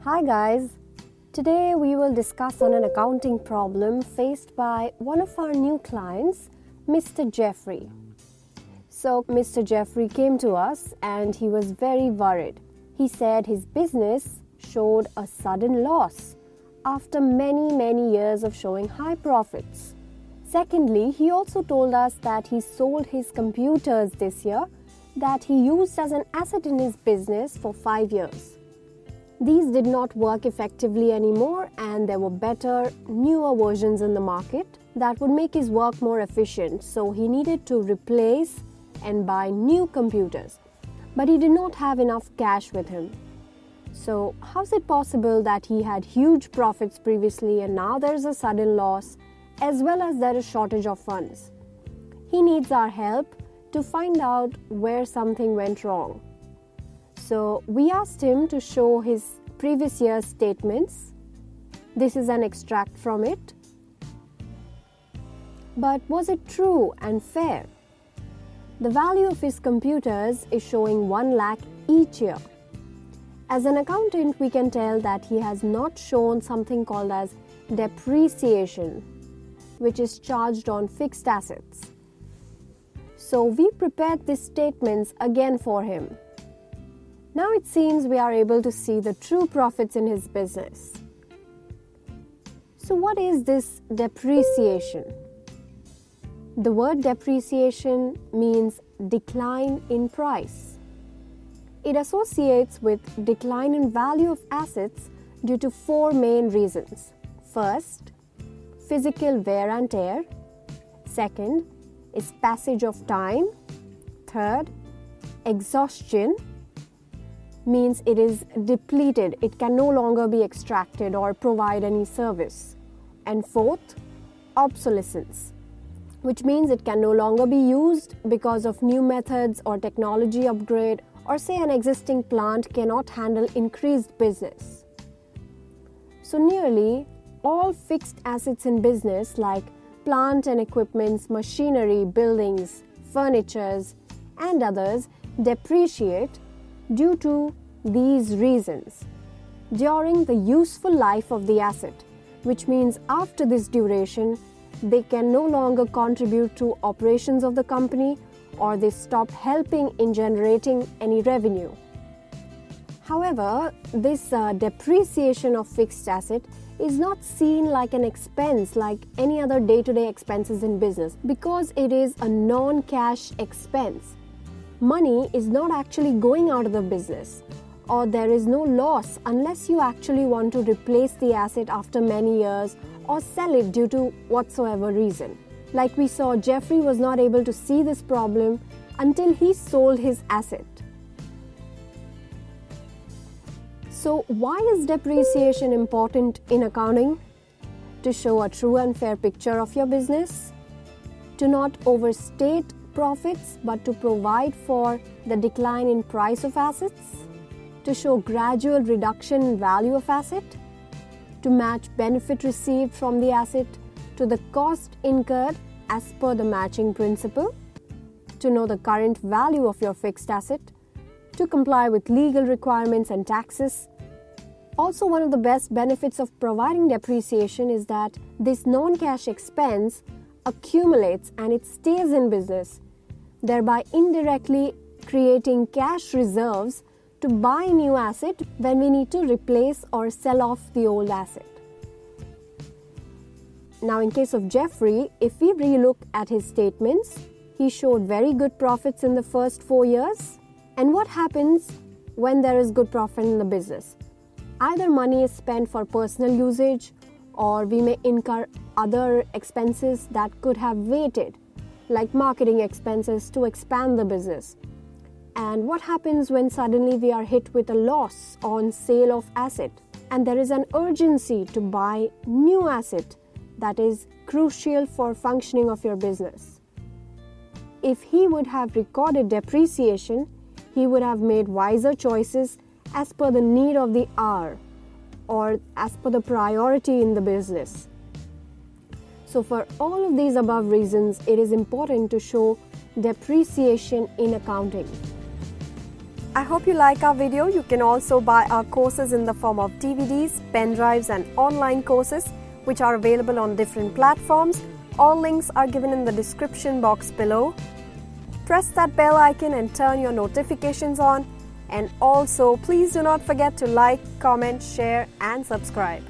Hi guys, today we will discuss on an accounting problem faced by one of our new clients, Mr. Jeffrey. So Mr. Jeffrey came to us and he was very worried. He said his business showed a sudden loss after many years of showing high profits. Secondly, he also told us that he sold his computers this year that he used as an asset in his business for 5 years. These did not work effectively anymore and there were better, newer versions in the market that would make his work more efficient, so he needed to replace and buy new computers. But he did not have enough cash with him. So how is it possible that he had huge profits previously and now there is a sudden loss, as well as there is shortage of funds? He needs our help to find out where something went wrong. So we asked him to show his previous year's statements. This is an extract from it. But was it true and fair? The value of his computers is showing 1 lakh each year. As an accountant, we can tell that he has not shown something called as depreciation, which is charged on fixed assets. So we prepared these statements again for him. Now it seems we are able to see the true profits in his business. So what is this depreciation? The word depreciation means decline in price. It associates with decline in value of assets due to 4 main reasons. First, physical wear and tear. Second is passage of time. Third, exhaustion, means it is depleted, it can no longer be extracted or provide any service. And fourth, obsolescence, which means it can no longer be used because of new methods or technology upgrade, or say an existing plant cannot handle increased business. So nearly all fixed assets in business like plant and equipments, machinery, buildings, furnitures and others depreciate due to these reasons during the useful life of the asset, which means after this duration, they can no longer contribute to operations of the company or they stop helping in generating any revenue. However, this depreciation of fixed asset is not seen like an expense like any other day-to-day expenses in business because it is a non-cash expense. Money is not actually going out of the business, or there is no loss unless you actually want to replace the asset after many years or sell it due to whatsoever reason. Like we saw, Jeffrey was not able to see this problem until he sold his asset. So why is depreciation important in accounting? To show a true and fair picture of your business, to not overstate profits but to provide for the decline in price of assets, to show gradual reduction in value of asset, to match benefit received from the asset to the cost incurred as per the matching principle, to know the current value of your fixed asset, to comply with legal requirements and taxes. Also, one of the best benefits of providing depreciation is that this non-cash expense accumulates and it stays in business, thereby indirectly creating cash reserves to buy new asset when we need to replace or sell off the old asset. Now in case of Jeffrey, if we relook at his statements, he showed very good profits in the first 4 years. And what happens when there is good profit in the business? Either money is spent for personal usage or we may incur other expenses that could have waited, like marketing expenses to expand the business. And what happens when suddenly we are hit with a loss on sale of asset and there is an urgency to buy new asset that is crucial for functioning of your business? If he would have recorded depreciation, he would have made wiser choices as per the need of the hour or as per the priority in the business. So for all of these above reasons, it is important to show depreciation in accounting. I hope you like our video. You can also buy our courses in the form of DVDs, pen drives and online courses which are available on different platforms. All links are given in the description box below. Press that bell icon and turn your notifications on. And also, please do not forget to like, comment, share and subscribe.